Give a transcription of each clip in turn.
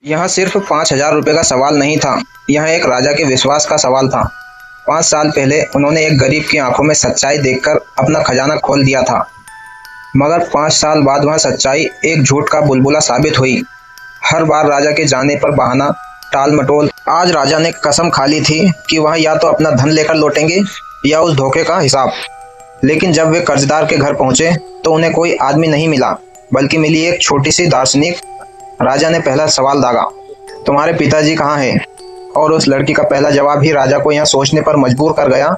यह सिर्फ 5,000 रुपये का सवाल नहीं था, यह एक राजा के विश्वास का सवाल था। 5 साल पहले उन्होंने एक गरीब की आंखों में सच्चाई देखकर अपना खजाना खोल दिया था, मगर 5 साल बाद वह सच्चाई एक झूठ का बुलबुला साबित हुई। हर बार राजा के जाने पर बहाना, टाल मटोल। आज राजा ने कसम खा ली थी कि वह या तो अपना धन लेकर लौटेंगे या उस धोखे का हिसाब। लेकिन जब वे कर्जदार के घर पहुंचे तो उन्हें कोई आदमी नहीं मिला, बल्कि मिली एक छोटी सी दार्शनिक। राजा ने पहला सवाल दागा, तुम्हारे पिताजी कहाँ हैं? और उस लड़की का पहला जवाब ही राजा को यह सोचने पर मजबूर कर गया,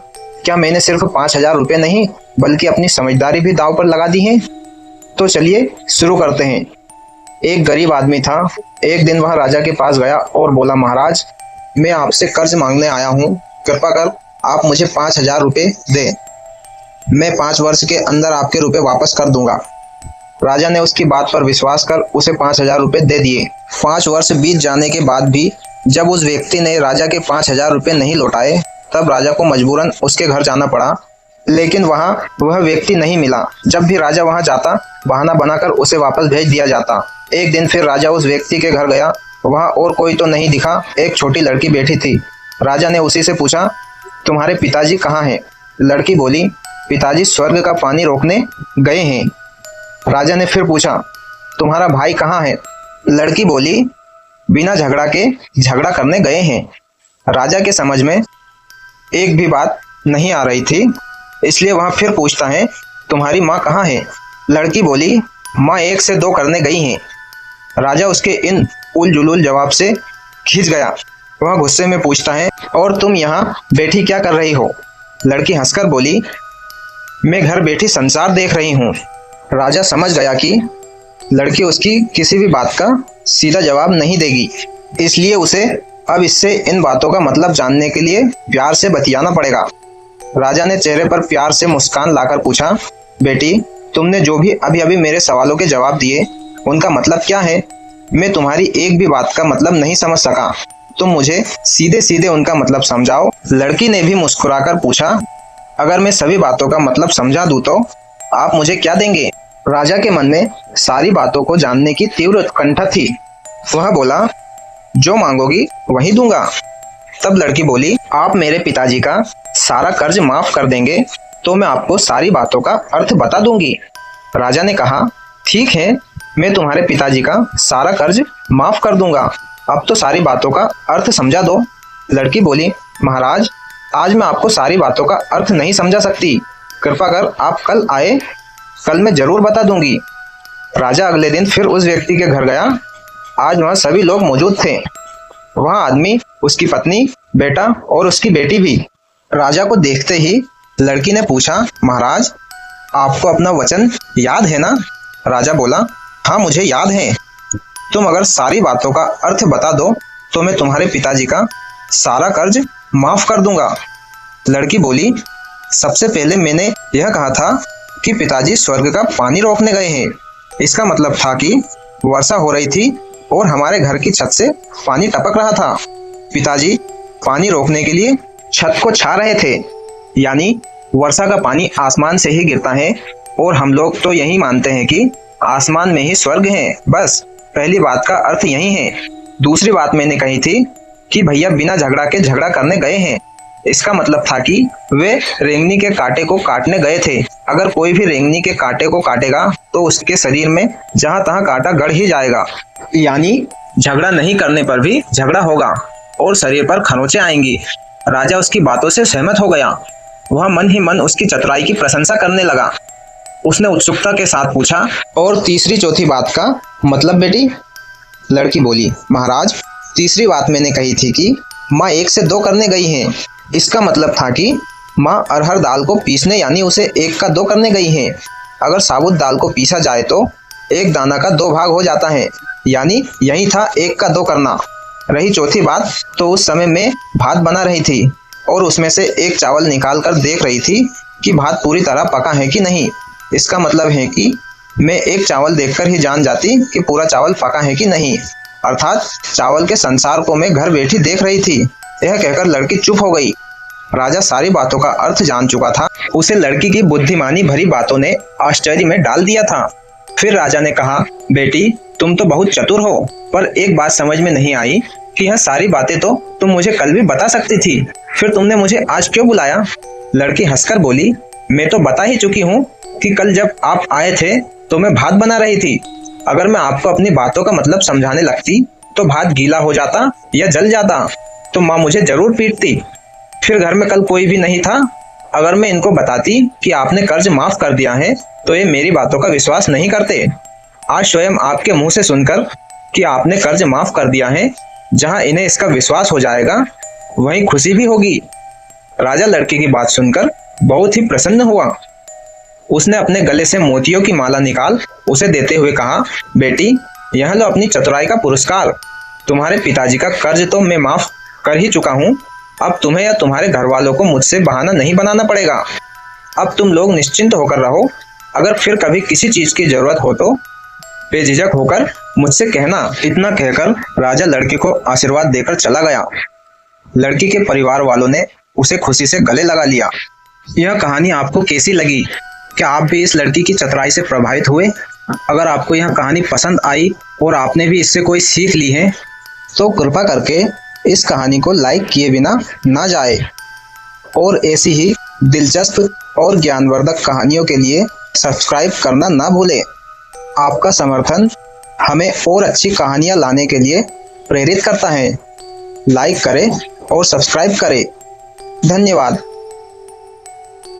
क्या मैंने सिर्फ 5,000 रुपये नहीं बल्कि अपनी समझदारी भी दांव पर लगा दी है? तो चलिए शुरू करते हैं। एक गरीब आदमी था। एक दिन वह राजा के पास गया और बोला, महाराज, मैं आपसे कर्ज मांगने आया हूँ, कृपा कर आप मुझे 5,000 रुपये दें। मैं 5 वर्ष के अंदर आपके रुपए वापस कर दूंगा। राजा ने उसकी बात पर विश्वास कर उसे 5,000 रुपये दे दिए। 5 वर्ष बीत जाने के बाद भी जब उस व्यक्ति ने राजा के 5,000 रुपये नहीं लौटाए, तब राजा को मजबूरन उसके घर जाना पड़ा। लेकिन वहां वह व्यक्ति नहीं मिला। जब भी राजा वहां जाता, बहाना बनाकर उसे वापस भेज दिया जाता। एक दिन फिर राजा उस व्यक्ति के घर गया। वहां और कोई तो नहीं दिखा, एक छोटी लड़की बैठी थी। राजा ने उसी से पूछा, तुम्हारे पिताजी कहाँ हैं? लड़की बोली, पिताजी स्वर्ग का पानी रोकने गए हैं। राजा ने फिर पूछा, तुम्हारा भाई कहाँ है? लड़की बोली, बिना झगड़ा के झगड़ा करने गए हैं। राजा के समझ में एक भी बात नहीं आ रही थी, इसलिए वहां फिर पूछता है, तुम्हारी माँ कहाँ है? लड़की बोली, माँ 1 से 2 करने गई हैं। राजा उसके इन उल जवाब से खिंच गया। वह गुस्से में पूछता है, और तुम यहाँ बैठी क्या कर रही हो? लड़की हंसकर बोली, मैं घर बैठी संसार देख रही हूँ। राजा समझ गया कि लड़की उसकी किसी भी बात का सीधा जवाब नहीं देगी, इसलिए उसे अब इससे इन बातों का मतलब जानने के लिए प्यार से बतियाना पड़ेगा। राजा ने चेहरे पर प्यार से मुस्कान लाकर पूछा, बेटी, तुमने जो भी अभी अभी मेरे सवालों के जवाब दिए, उनका मतलब क्या है? मैं तुम्हारी एक भी बात का मतलब नहीं समझ सका, तुम मुझे सीधे सीधे उनका मतलब समझाओ। लड़की ने भी मुस्कुराकर पूछा, अगर मैं सभी बातों का मतलब समझा दूं तो आप मुझे क्या देंगे? राजा के मन में सारी बातों को जानने की तीव्र उत्कंठा थी। वह बोला, जो मांगोगी वही दूंगा। तब लड़की बोली, आप मेरे पिताजी का सारा कर्ज माफ कर देंगे तो मैं आपको सारी बातों का अर्थ बता दूंगी। राजा ने कहा, ठीक है, मैं तुम्हारे पिताजी का सारा कर्ज माफ कर दूंगा, अब तो सारी बातों का अर्थ समझा दो। लड़की बोली, महाराज, आज मैं आपको सारी बातों का अर्थ नहीं समझा सकती, कृपा कर आप कल आए, कल मैं जरूर बता दूंगी। राजा अगले दिन फिर उस व्यक्ति के घर गया। आज वहाँ सभी लोग मौजूद थे। वहाँ आदमी, उसकी पत्नी, बेटा और उसकी बेटी भी। राजा को देखते ही लड़की ने पूछा, महाराज, आपको अपना वचन याद है ना? राजा बोला, हाँ मुझे याद है। तुम अगर सारी बातों का अर्थ बता दो तो मैं तुम्हारे पिताजी का सारा कर्ज माफ कर दूंगा। लड़की बोली, सबसे पहले मैंने यह कहा था कि पिताजी स्वर्ग का पानी रोकने गए हैं। इसका मतलब था कि वर्षा हो रही थी और हमारे घर की छत से पानी टपक रहा था। पिताजी पानी रोकने के लिए छत को छा रहे थे, यानी वर्षा का पानी आसमान से ही गिरता है और हम लोग तो यही मानते हैं कि आसमान में ही स्वर्ग है। बस पहली बात का अर्थ यही है। दूसरी बात मैंने कही थी कि भैया बिना झगड़ा के झगड़ा करने गए हैं। इसका मतलब था कि वे रेंगनी के कांटे को काटने गए थे। अगर कोई भी रेंगनी के कांटे को काटेगा तो उसके शरीर में जहां तहां कांटा गड़ ही जाएगा, यानी झगड़ा नहीं करने पर भी झगड़ा होगा और शरीर पर खरोंचे आएंगी। राजा उसकी बातों से सहमत हो गया। वह मन ही मन उसकी चतुराई की प्रशंसा करने लगा। उसने उत्सुकता के साथ पूछा, और तीसरी चौथी बात का मतलब बेटी? लड़की बोली, महाराज, तीसरी बात मैंने कही थी कि माँ 1 से 2 करने गई हैं। इसका मतलब था कि माँ अरहर दाल को पीसने, यानी उसे 1 का 2 करने गई हैं। अगर साबुत दाल को पीसा जाए तो 1 दाना का 2 भाग हो जाता है, यानी यही था 1 का 2 करना। रही चौथी बात, तो उस समय मैं भात बना रही थी और उसमें से एक चावल निकाल कर देख रही थी कि भात पूरी तरह पका है कि नहीं। इसका मतलब है कि मैं एक चावल देखकर ही जान जाती कि पूरा चावल पका है कि नहीं, अर्थात चावल के संसार को मैं घर बैठी देख रही थी। यह कहकर लड़की चुप हो गई। राजा सारी बातों का अर्थ जान चुका था। उसे लड़की की बुद्धिमानी भरी बातों ने आश्चर्य में डाल दिया था। फिर राजा ने कहा, बेटी तुम तो बहुत चतुर हो, पर एक बात समझ में नहीं आई कि यह सारी बातें तो तुम मुझे कल भी बता सकती थी, फिर तुमने मुझे आज क्यों बुलाया? लड़की हंसकर बोली, मैं तो बता ही चुकी हूँ कि कल जब आप आए थे तो मैं भात बना रही थी। अगर मैं आपको अपनी बातों का मतलब समझाने लगती तो भात गीला हो जाता या जल जाता, तो माँ मुझे जरूर पीटती। फिर घर में कल कोई भी नहीं था। अगर मैं इनको बताती कि आपने कर्ज माफ कर दिया है तो ये मेरी बातों का विश्वास नहीं करते। आज स्वयं आपके मुंह से सुनकर कि आपने कर्ज माफ कर दिया है, जहां इन्हें इसका विश्वास हो जाएगा वहीं खुशी भी होगी। राजा लड़की की बात सुनकर बहुत ही प्रसन्न हुआ। उसने अपने गले से मोतियों की माला निकाल उसे देते हुए कहा, बेटी यह लो अपनी चतुराई का पुरस्कार। तुम्हारे पिताजी का कर्ज तो मैं माफ कर ही चुका हूँ। अब तुम्हें या तुम्हारे घर वालों को मुझसे बहाना नहीं बनाना पड़ेगा। अब तुम लोग निश्चिंत होकर रहो। अगर फिर कभी किसी चीज की जरूरत हो तो बेझिझक होकर मुझसे कहना। इतना कहकर राजा लड़के को आशीर्वाद देकर चला गया। लड़की के परिवार वालों ने उसे खुशी से गले लगा लिया। यह कहानी आपको कैसी लगी? क्या आप भी इस लड़की की चतुराई से प्रभावित हुए? अगर आपको यह कहानी पसंद आई और आपने भी इससे कोई सीख ली है तो कृपा करके इस कहानी को लाइक किए बिना ना जाए और ऐसी ही दिलचस्प और ज्ञानवर्धक कहानियों के लिए सब्सक्राइब करना ना भूलें। आपका समर्थन हमें और अच्छी कहानियाँ लाने के लिए प्रेरित करता है। लाइक करें और सब्सक्राइब करें। धन्यवाद।